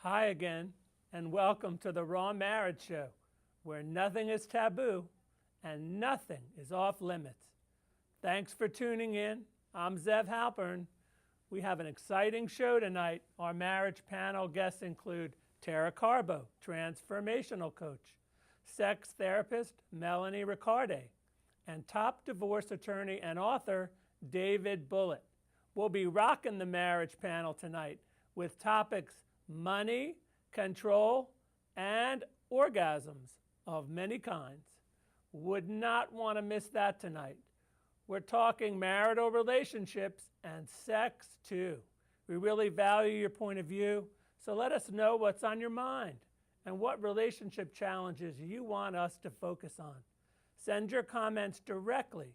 Hi again, and welcome to the Raw Marriage Show, where nothing is taboo and nothing is off limits. Thanks for tuning in. I'm Zev Halpern. We have an exciting show tonight. Our marriage panel guests include Tara Carbo, transformational coach, sex therapist Melanie Riccardi, and top divorce attorney and author David Bullitt. We'll be rocking the marriage panel tonight with topics money, control, and orgasms of many kinds. Would not want to miss that tonight. We're talking marital relationships and sex too. We really value your point of view, so let us know what's on your mind and what relationship challenges you want us to focus on. Send your comments directly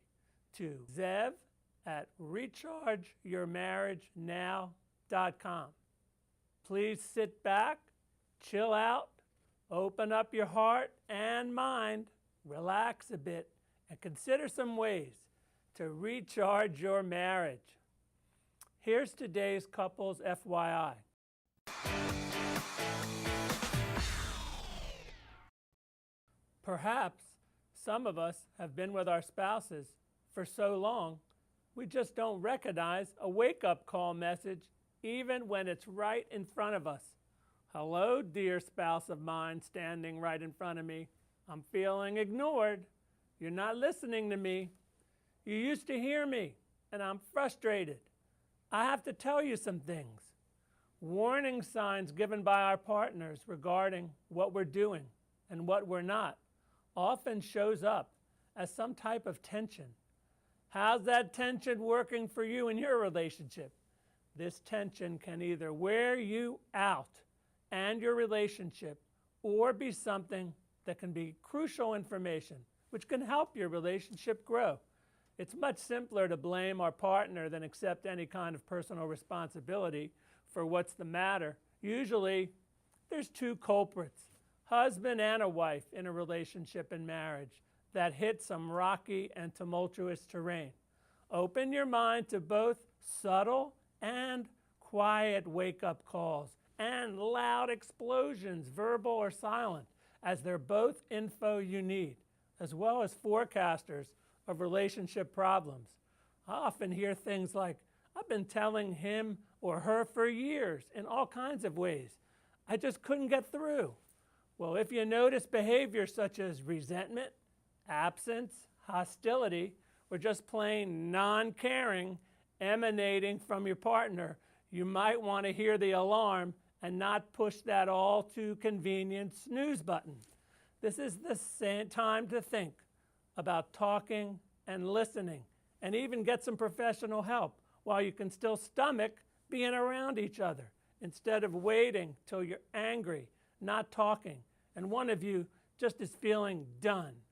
to zev@rechargeyourmarriagenow.com. Please sit back, chill out, open up your heart and mind, relax a bit, and consider some ways to recharge your marriage. Here's today's couple's FYI. Perhaps some of us have been with our spouses for so long, we just don't recognize a wake-up call message even when it's right in front of us. Hello, dear spouse of mine standing right in front of me. I'm feeling ignored. You're not listening to me. You used to hear me, and I'm frustrated. I have to tell you some things. Warning signs given by our partners regarding what we're doing and what we're not often shows up as some type of tension. How's that tension working for you in your relationship? This tension can either wear you out and your relationship or be something that can be crucial information which can help your relationship grow. It's much simpler to blame our partner than accept any kind of personal responsibility for what's the matter. Usually, there's two culprits, husband and a wife in a relationship and marriage that hit some rocky and tumultuous terrain. Open your mind to both subtle and quiet wake-up calls and loud explosions, verbal or silent, as they're both info you need, as well as forecasters of relationship problems. I often hear things like, I've been telling him or her for years in all kinds of ways. I just couldn't get through. Well, if you notice behavior such as resentment, absence, hostility, or just plain non-caring emanating from your partner, you might want to hear the alarm and not push that all too convenient snooze button. This is the time to think about talking and listening and even get some professional help while you can still stomach being around each other instead of waiting till you're angry, not talking, and one of you just is feeling done.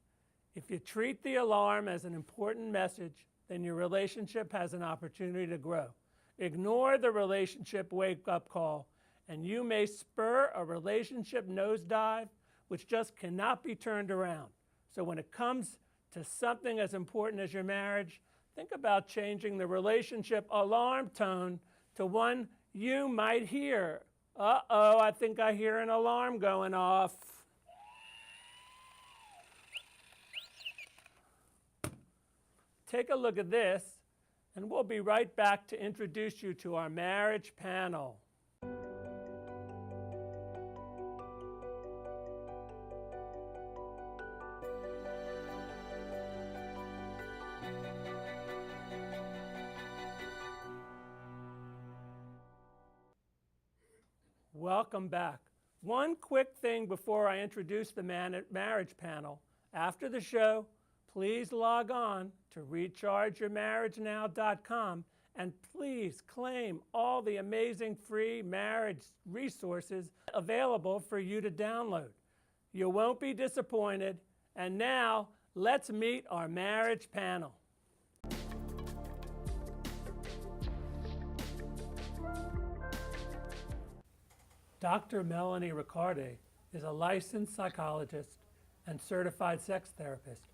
If you treat the alarm as an important message, then your relationship has an opportunity to grow. Ignore the relationship wake-up call, and you may spur a relationship nosedive which just cannot be turned around. So when it comes to something as important as your marriage, think about changing the relationship alarm tone to one you might hear. Uh-oh, I think I hear an alarm going off. Take a look at this, and we'll be right back to introduce you to our marriage panel. Welcome back. One quick thing before I introduce the marriage panel. After the show, please log on to rechargeyourmarriagenow.com and please claim all the amazing free marriage resources available for you to download. You won't be disappointed. And now, let's meet our marriage panel. Dr. Melanie Riccardi is a licensed psychologist and certified sex therapist.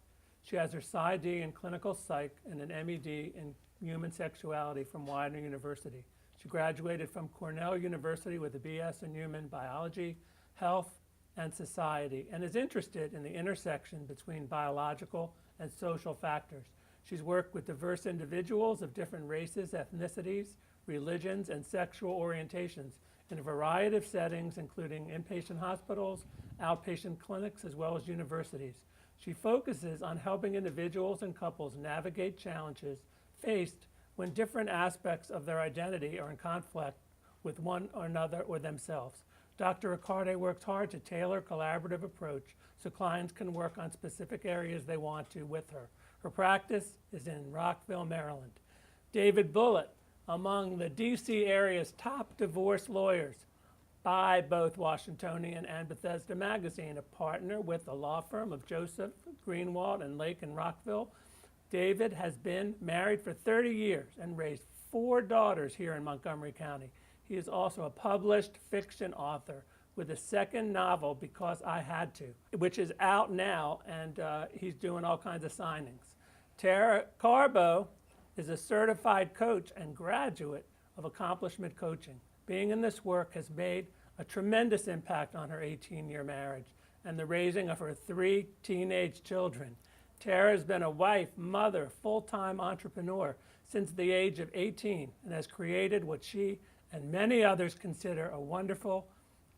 She has her PsyD in clinical psych and an MED in human sexuality from Widener University. She graduated from Cornell University with a BS in Human Biology, Health, and Society, and is interested in the intersection between biological and social factors. She's worked with diverse individuals of different races, ethnicities, religions, and sexual orientations in a variety of settings, including inpatient hospitals, outpatient clinics, as well as universities. She focuses on helping individuals and couples navigate challenges faced when different aspects of their identity are in conflict with one or another or themselves. Dr. Riccardi works hard to tailor a collaborative approach so clients can work on specific areas they want to with her. Her practice is in Rockville, Maryland. David Bullitt, among the DC area's top divorce lawyers by both Washingtonian and Bethesda Magazine, a partner with the law firm of Joseph Greenwald and Lake in Rockville. David has been married for 30 years and raised 4 daughters here in Montgomery County. He is also a published fiction author with a second novel, Because I Had To, which is out now, and he's doing all kinds of signings. Tara Carbo is a certified coach and graduate of Accomplishment Coaching. Being in this work has made a tremendous impact on her 18-year marriage and the raising of her 3 teenage children. Tara has been a wife, mother, full-time entrepreneur since the age of 18 and has created what she and many others consider a wonderful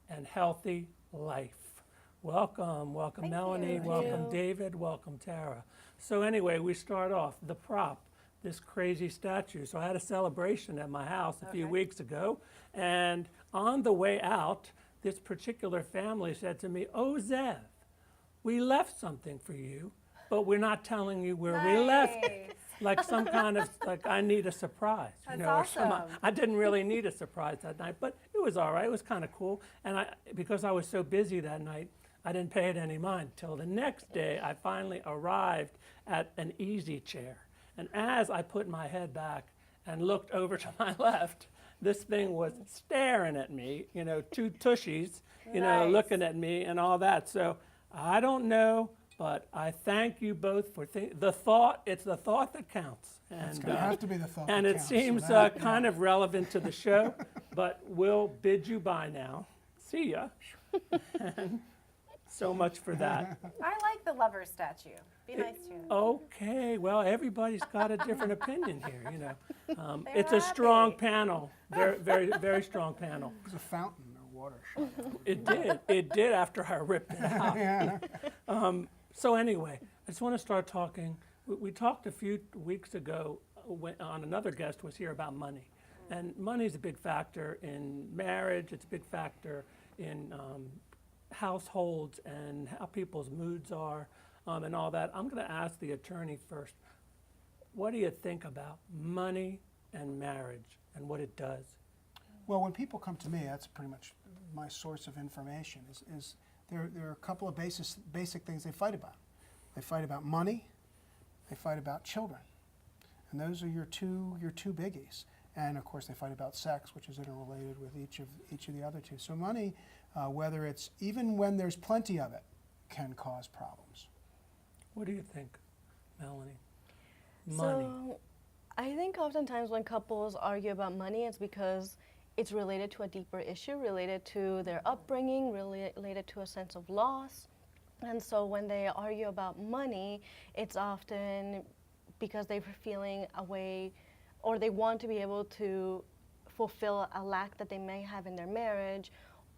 and healthy life. Welcome, welcome Melanie, welcome David, welcome Tara. So anyway, we start off, the prop, this crazy statue. So I had a celebration at my house a few weeks ago, and on the way out, this particular family said to me, "Oh, Zev, we left something for you, but we're not telling you where we left it." Like some kind of, like I need a surprise. That's awesome. I didn't really need a surprise that night, but it was all right. It was kind of cool. And because I was so busy that night, I didn't pay it any mind. Till the next day, I finally arrived at an easy chair. And as I put my head back and looked over to my left, this thing was staring at me, 2 tushies, looking at me and all that. So I don't know, but I thank you both for the thought. It's the thought that counts. And it's going to have to be the thought and that it counts. seems kind of relevant to the show, but we'll bid you bye now. See ya. So much for that. I like the lover statue. Be nice to him. Okay, well, everybody's got a different opinion here, It's a happy. strong panel, very, very, very strong panel. It was a fountain or water shot. It did after I ripped it out. Yeah. So anyway, I just want to start talking. We talked a few weeks ago on another guest was here about money. And money is a big factor in marriage. It's a big factor in households and how people's moods are and all that. I'm going to ask the attorney first. What do you think about money and marriage and what it does? Well, when people come to me, that's pretty much my source of information. Is there are a couple of basic things they fight about. They fight about money. They fight about children, and those are your two biggies. And of course, they fight about sex, which is interrelated with each of the other 2. So money, whether it's even when there's plenty of it, can cause problems. What do you think, Melanie? Money. So I think oftentimes when couples argue about money, it's because it's related to a deeper issue, related to their upbringing, related to a sense of loss. And so when they argue about money, it's often because they're feeling a way, or they want to be able to fulfill a lack that they may have in their marriage,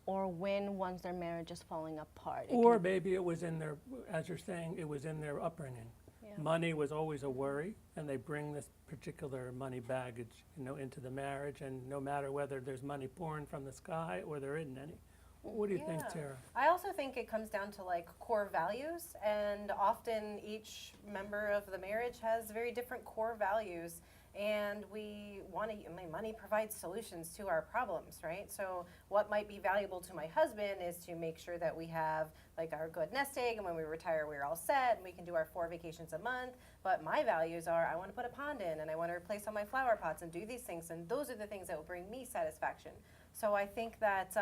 or when once their marriage is falling apart. Or maybe it was in their, as you're saying, it was in their upbringing. Yeah. Money was always a worry, and they bring this particular money baggage, into the marriage, and no matter whether there's money pouring from the sky or there isn't any. What do you think, Tara? I also think it comes down to core values, and often each member of the marriage has very different core values, and we want to, money provides solutions to our problems, right? So what might be valuable to my husband is to make sure that we have our good nest egg, and when we retire we're all set and we can do our 4 vacations a month. But my values are I want to put a pond in, and I want to replace all my flower pots and do these things, and those are the things that will bring me satisfaction. So I think that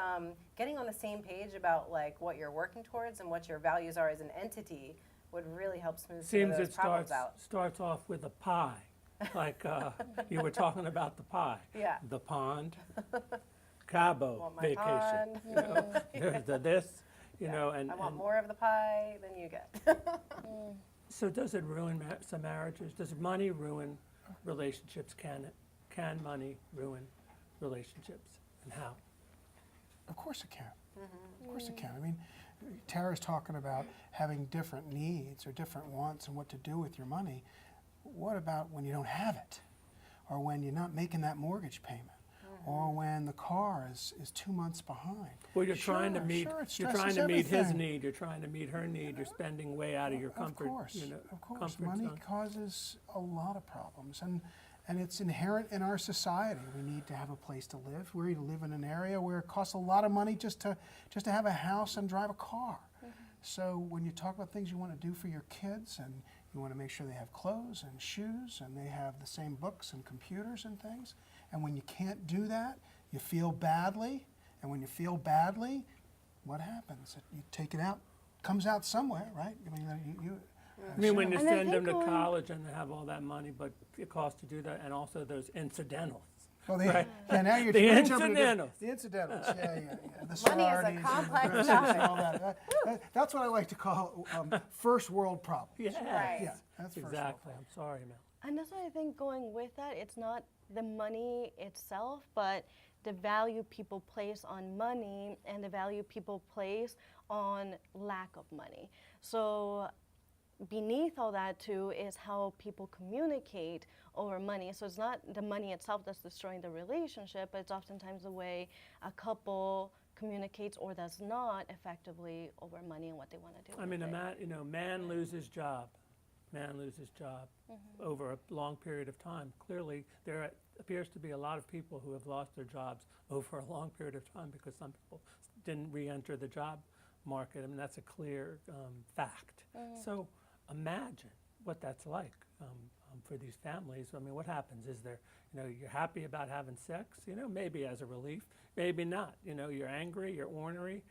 getting on the same page about what you're working towards and what your values are as an entity would really help smooth some of those problems out. Starts off with a pie. Like you were talking about the pie, Yeah. the pond, Cabo Want my vacation. pond. You know, there's the this, you Yeah. know, and, I want and more of the pie than you get. so does it ruin some marriages? Does money ruin relationships? Can money ruin relationships, and how? Of course it can. Of course it can. I mean, Tara's talking about having different needs or different wants and what to do with your money. What about when you don't have it? Or when you're not making that mortgage payment? Or when the car is 2 months behind? Well, you're trying to Sure, meet. sure, it You're trying stresses to meet his everything. need. You're trying to meet her need. You're spending way out of your comfort. Of course, You know, of course. comfort Money zone. causes a lot of problems, and it's inherent in our society. We need to have a place to live. We live in an area where it costs a lot of money just to have a house and drive a car. So when you talk about things you want to do for your kids, and you want to make sure they have clothes and shoes, and they have the same books and computers and things, and when you can't do that, you feel badly, and when you feel badly, what happens? You take it out, comes out somewhere, right? I mean, I mean, when you And I send them to think going- college and they have all that money, but it costs to do that, and also those incidentals. well, Right. yeah, now you're The you're jumping into incidentals. The incidentals, yeah. The Money is a sororities complex and dresses and all that. That's what I like to call first world problems. Yes. Right. Yeah, that's first world Exactly. problems. I'm sorry, Mel. And that's why I think going with that, it's not the money itself, but the value people place on money and the value people place on lack of money. So beneath all that too is how people communicate over money. So it's not the money itself that's destroying the relationship, but it's oftentimes the way a couple communicates or does not effectively over money and what they want to do. I mean, with it. man loses job. Man loses job over a long period of time. Clearly, there appears to be a lot of people who have lost their jobs over a long period of time because some people didn't re-enter the job market. I mean, that's a clear fact. So imagine what that's like for these families. I mean, what happens? Is there, you're happy about having sex, maybe as a relief, maybe not. You're angry, you're ornery.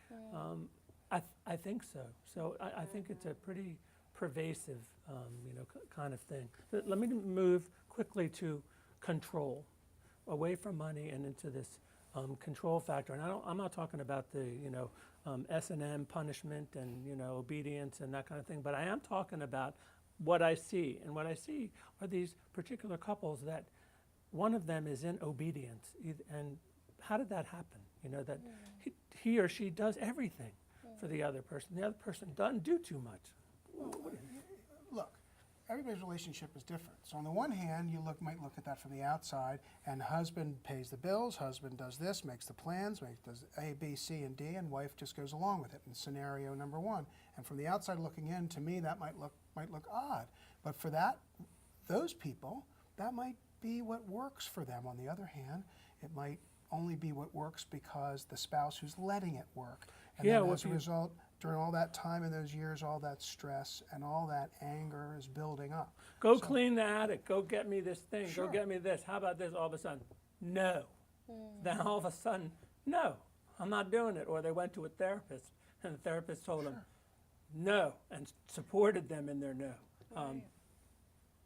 I think so. So I think it's a pretty pervasive, kind of thing. Let me move quickly to control, away from money and into this control factor. And I'm not talking about the, S&M punishment and, obedience and that kind of thing, but I am talking about what I see. And what I see are these particular couples that one of them is in obedience. And how did that happen? That he or she does everything for the other person. The other person doesn't do too much. Look, everybody's relationship is different. So on the one hand, you might look at that from the outside, and husband pays the bills, husband does this, makes the plans, does A, B, C, and D, and wife just goes along with it in scenario number one. And from the outside looking in, to me, that might look odd. But for those people, that might be what works for them. On the other hand, it might only be what works because the spouse who's letting it work. And Yeah, then well, as a result, during all that time in those years, all that stress and all that anger is building up. Go clean the attic. Go get me this thing. Sure. Go get me this. How about this? All of a sudden, no. Then all of a sudden, no, I'm not doing it. Or they went to a therapist, and the therapist told them no and supported them in their no.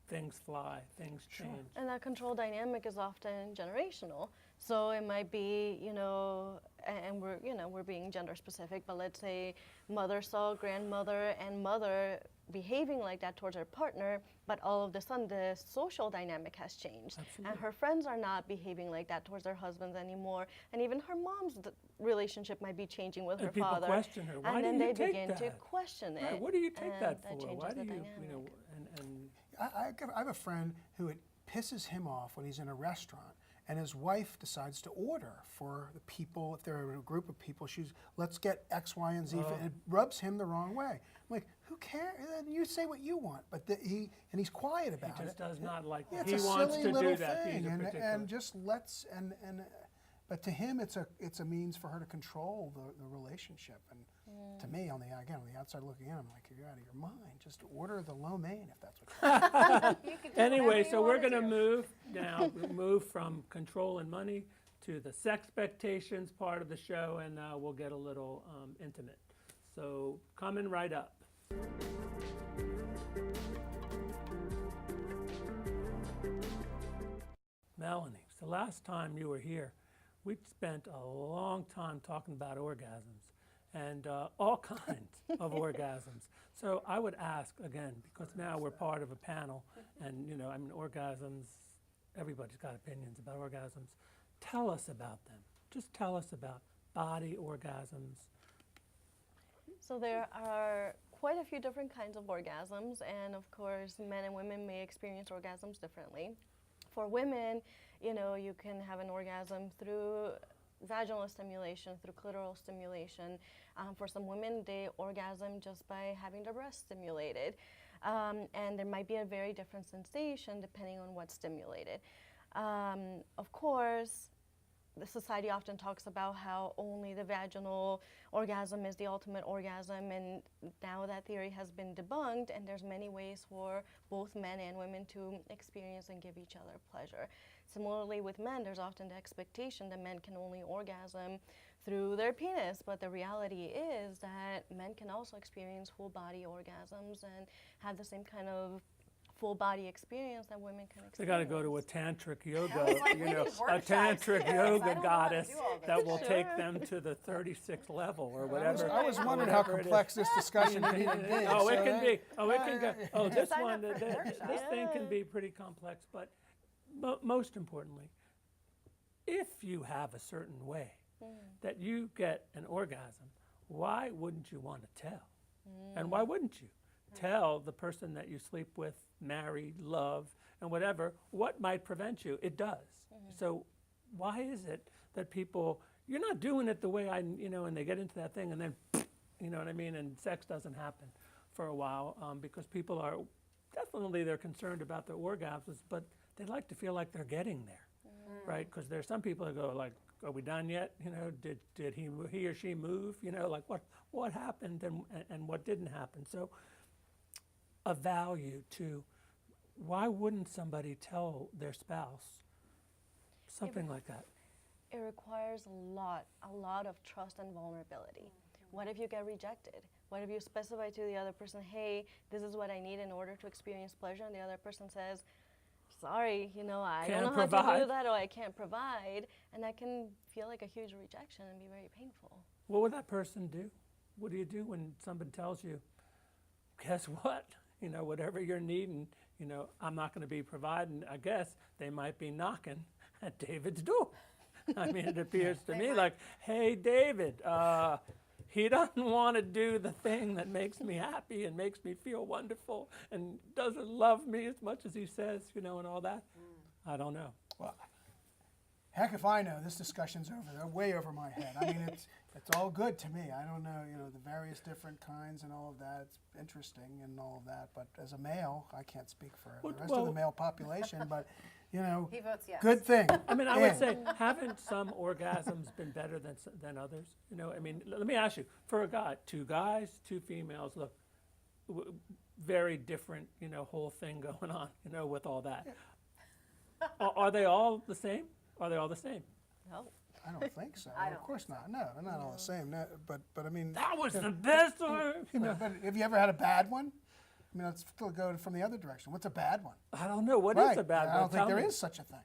Things fly. Things change. And that control dynamic is often generational. So it might be, and we're being gender specific, but let's say mother saw grandmother and mother behaving like that towards her partner, but all of a sudden the social dynamic has changed. Absolutely. And her friends are not behaving like that towards their husbands anymore. And even her mom's relationship might be changing with And her people father. question her. Why and do then you they take begin that? to question it. Right, what do you take and that that for? changes Why the do you, dynamic. I have a friend who it pisses him off when he's in a restaurant and his wife decides to order for the people. If they're a group of people, let's get X, Y, and Z. And it rubs him the wrong way. I'm like, who cares? You say what you want, but he's quiet about He just it. does not like Yeah, that. it's He a wants silly to little do that. thing, He's a particular. and just lets but to him, it's a means for her to control the relationship. And to me, on the outside looking in, I'm like, you're out of your mind. Just order the lo mein if that's what you You can do Anyway, whatever so you we're wanna going to do. move now, move from control and money to the sexpectations part of the show, and we'll get a little intimate. So coming right up. Melanie, so last time you were here, we spent a long time talking about orgasms and all kinds of orgasms. So I would ask again, because now we're part of a panel, and I mean, orgasms, everybody's got opinions about orgasms. Tell us about them. Just tell us about body orgasms. So there are quite a few different kinds of orgasms, and of course, men and women may experience orgasms differently. For women, you can have an orgasm through vaginal stimulation, through clitoral stimulation. For some women, they orgasm just by having their breast stimulated. And there might be a very different sensation depending on what's stimulated. Of course, the society often talks about how only the vaginal orgasm is the ultimate orgasm, and now that theory has been debunked, and there's many ways for both men and women to experience and give each other pleasure. Similarly with men, there's often the expectation that men can only orgasm through their penis, but the reality is that men can also experience full body orgasms and have the same kind of full body experience that women can experience. They got to go to a tantric yoga, like, we need a workshops tantric for this. I yoga don't know how to goddess do all this. that will Sure. take them to the 36th level or whatever. I was wondering how whatever it is. complex this discussion would even be. Oh, it so can that- be. Oh, it can go. Oh, this Sign one, up for the workshop. this thing can be pretty complex. But most importantly, if you have a certain way that you get an orgasm, why wouldn't you want to tell? And why wouldn't you tell the person that you sleep with, marry, love, and whatever, what might prevent you? It does. So why is it that people, you're not doing it the way and they get into that thing and then, you know what I mean, and sex doesn't happen for a while because people are, definitely they're concerned about their orgasms, but they like to feel like they're getting there, right? Because there's some people that go like, are we done yet? Did he or she move? Like what happened and what didn't happen? So a value to, why wouldn't somebody tell their spouse something like that? It requires a lot of trust and vulnerability. What if you get rejected? What if you specify to the other person, hey, this is what I need in order to experience pleasure, and the other person says, sorry, I don't know how to provide. do that, or I can't provide, and that can feel like a huge rejection and be very painful. What would that person do? What do you do when somebody tells you, guess what? Whatever you're needing, I'm not going to be providing. I guess they might be knocking at David's door. I mean, it appears to me like, hey, David, he doesn't want to do the thing that makes me happy and makes me feel wonderful and doesn't love me as much as he says, and all that. I don't know. Well, heck if I know. This discussion's way over my head. I mean, it's all good to me. I don't know, the various different kinds and all of that. It's interesting and all of that. But as a male, I can't speak for the rest of the male population. But He votes yes. good thing. I mean, I would say, haven't some orgasms been better than others? I mean, let me ask you, for a guy, 2 guys, 2 females, look, very different, whole thing going on, with all that. Are they all the same? Are they all the same? No. I don't think so. I Of don't course not. No, they're not all the same. No, but I mean, That was the best one. but have you ever had a bad one? I mean, let's still go from the other direction. What's a bad one? I don't know. What is a bad one? I don't think Tell there me. is such a thing.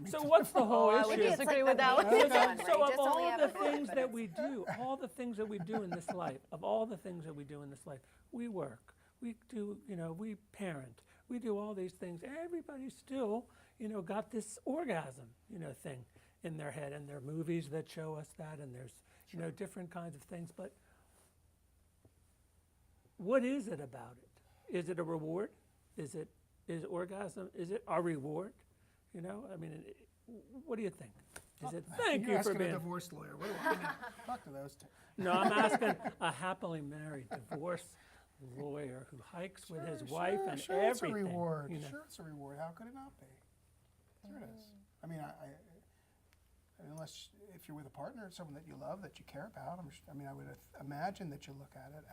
So what's the whole I would issue? disagree with that one. one. So Where of you just only all have the a bit, things but that it's- we do, all the things that we do in this life, of all the things that we do in this life, we work, we do, we parent, we do all these things. Everybody still, got this orgasm, thing in their head, and there are movies that show us that, and there's, different kinds of things. But what is it about it? Is it a reward? Is orgasm? Is it a reward? I mean, what do you think? Is it? Thank You're you for asking being. a divorce lawyer. What do I know? Talk to those two. No, I'm asking a happily married divorce lawyer who hikes with his wife and sure everything. It's a reward. you know. Sure, it's a reward. How could it not be? Sure it is. I mean, unless if you're with a partner, someone that you love, that you care about, I would imagine that you look at it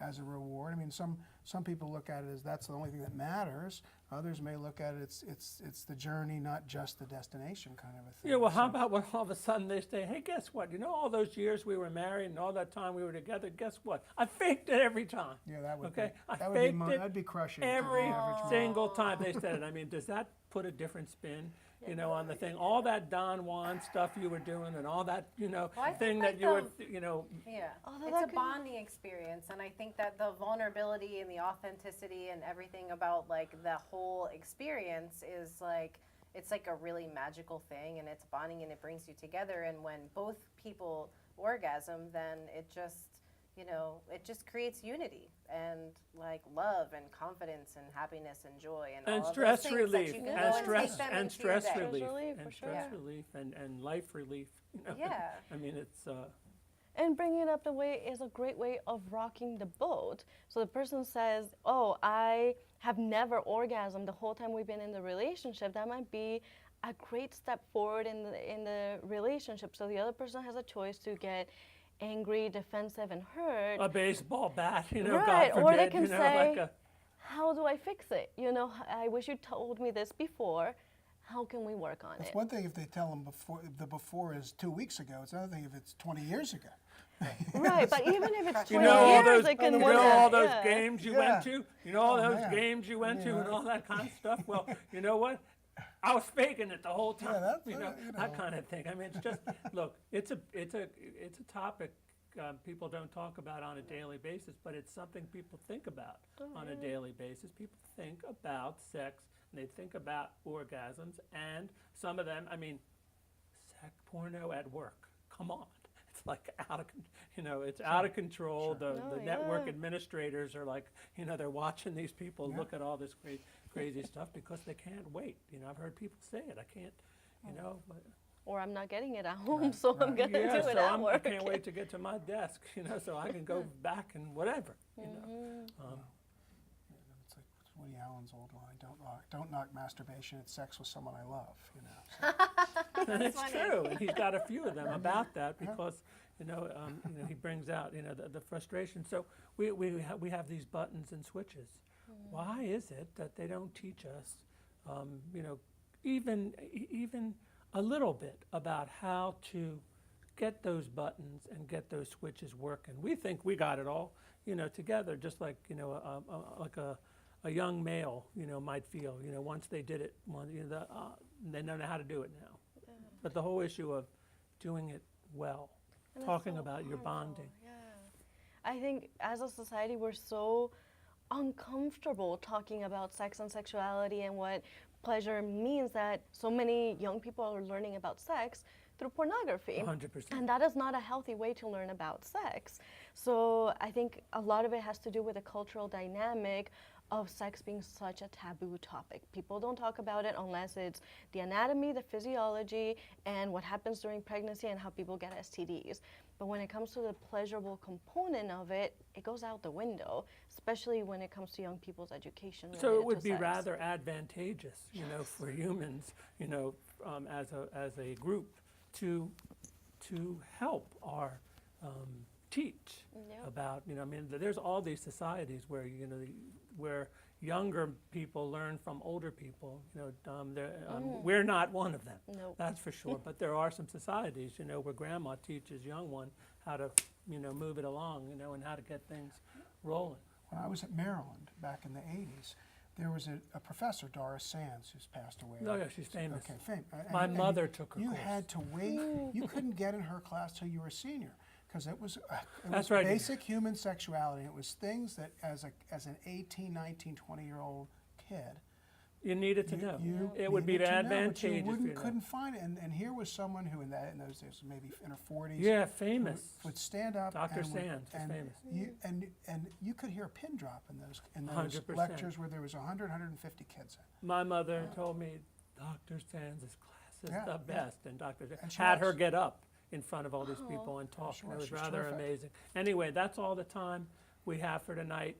as a reward. I mean, some people look at it as that's the only thing that matters. Others may look at it it's the journey, not just the destination, kind of a thing. Yeah, well, how So- about when all of a sudden they say, hey, guess what? All those years we were married and all that time we were together, guess what? I faked it every time. Yeah, that would Okay, be I that would be faked mo- it that'd be crushing. to the every average man. single time they said it. I mean, does that put a different spin, on the thing. All that Don Juan stuff you were doing and all that, Well, I think thing like that you were, Yeah, Although it's that a could- bonding experience, and I think that the vulnerability and the authenticity and everything about like the whole experience is like it's like a really magical thing, and it's bonding and it brings you together. And when both people orgasm, then it just it just creates unity and like love and confidence and happiness and joy and all of stress those things relief, that you can and go and stress take them and into your stress day. relief, relief, and for sure. stress Yeah. relief and life relief. Yeah. I mean, it's. And bringing it up the way is a great way of rocking the boat. So the person says, "Oh, I have never orgasmed the whole time we've been in the relationship." That might be a great step forward in the relationship. So the other person has a choice to get angry, defensive, and hurt. A baseball bat, Right, God forbid, or they can like say, "How do I fix it? I wish you told me this before. How can we work on It's it?" one thing if they tell them before is 2 weeks ago. It's another thing if it's 20 years ago. Right, but even if it's 20 You know all years, those, it can all those yeah. games you Yeah. went to? You know all Oh, those man. games you went to Yeah. and all that kind of stuff? Well, you know what? I was faking it the whole time. that's, That kind of thing. I mean, it's just, look, it's a topic people don't talk about on a daily basis, but it's something people think about on a daily basis. People think about sex, and they think about orgasms, and some of them, I mean, sex porno at work. Come on. It's like out of, it's out of control. The network yeah. administrators are like, they're watching these people Yeah. look at all this crazy stuff because they can't wait. I've heard people say it. I can't, but Or I'm not getting it at home, so I'm gonna yeah, do it so at I work. can't wait to get to my desk, so I can go back and whatever, It's like Woody Allen's old line: "Don't knock masturbation. It's sex with someone I love." So. And it's funny. true, and he's got a few of them about that because he brings out the frustration. So we have these buttons and switches. Why is it that they don't teach us, even a little bit about how to get those buttons and get those switches working? We think we got it all, together, just like like a young male, might feel, once they did it, they know how to do it now. But the whole issue of doing it well, And it's talking so about your powerful, bonding. Yeah. I think as a society, we're so uncomfortable talking about sex and sexuality and what pleasure means that so many young people are learning about sex through pornography. 100%. And that is not a healthy way to learn about sex. So I think a lot of it has to do with the cultural dynamic of sex being such a taboo topic. People don't talk about it unless it's the anatomy, the physiology, and what happens during pregnancy and how people get STDs. But when it comes to the pleasurable component of it, it goes out the window, especially when it comes to young people's education. So it related would to be sex. rather advantageous, for humans, as a group, to help our teach Yep. about, there's all these societies where where younger people learn from older people. We're not one of them. Nope. That's for sure. But there are some societies, where grandma teaches young one how to, move it along, and how to get things rolling. When I was at Maryland back in the 80s, there was a professor, Doris Sands, who's passed away. Oh, yeah, she's famous. Okay, My mother took her You course. had to wait. You couldn't get in her class till you were a senior because it was That's right. basic human sexuality. It was things that as an 18, 19, 20-year-old kid, You needed to know. you It would be needed to know, but advantageous you for you to know. couldn't find it. And here was someone who in those days, maybe in her 40s, Yeah, famous. would stand up. Dr. and would- Sands was and famous. and you could hear a pin drop in those 100%. lectures where there was 100, 150 kids in. My mother told me Dr. Sands' class is Yeah, the yeah. best, and Dr. And she had her was. get up in front of all these people and talk. She and it was. was She was rather terrific. amazing. Anyway, that's all the time we have for tonight.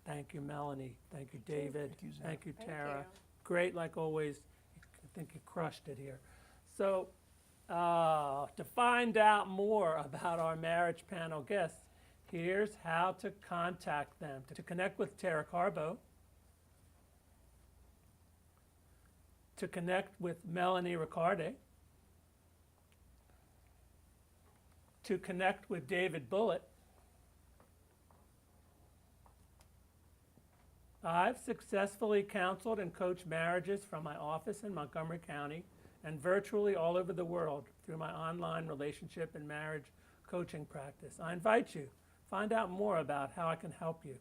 Thank you, Melanie. Thank you, David. Thank you, Zev. Thank you, Thank Tara. you. Great, like always. I think you crushed it here. So, to find out more about our marriage panel guests, here's how to contact them. To connect with Tara Carbo, to connect with Melanie Riccardi, to connect with David Bullitt, I've successfully counseled and coached marriages from my office in Montgomery County and virtually all over the world through my online relationship and marriage coaching practice. I invite you, find out more about how I can help you.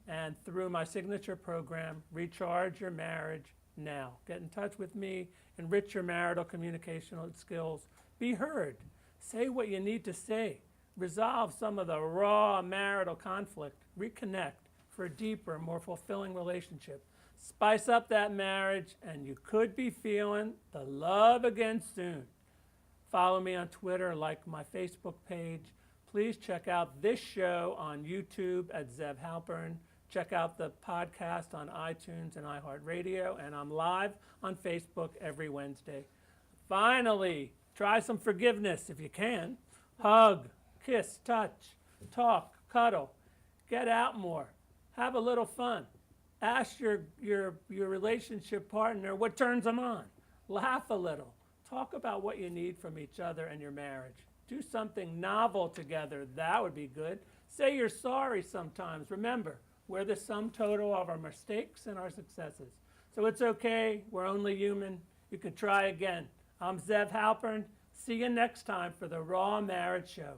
And through my signature program, Recharge Your Marriage Now. Get in touch with me, enrich your marital communication skills, be heard, say what you need to say, resolve some of the raw marital conflict, reconnect for a deeper, more fulfilling relationship. Spice up that marriage, and you could be feeling the love again soon. Follow me on Twitter, like my Facebook page. Please check out this show on YouTube at Zev Halpern. Check out the podcast on iTunes and iHeartRadio, and I'm live on Facebook every Wednesday. Finally, try some forgiveness if you can. Hug, kiss, touch, talk, cuddle, get out more, have a little fun. Ask your relationship partner what turns them on. Laugh a little. Talk about what you need from each other and your marriage. Do something novel together. That would be good. Say you're sorry sometimes. Remember, we're the sum total of our mistakes and our successes. So it's okay. We're only human. You can try again. I'm Zev Halpern. See you next time for the Raw Marriage Show.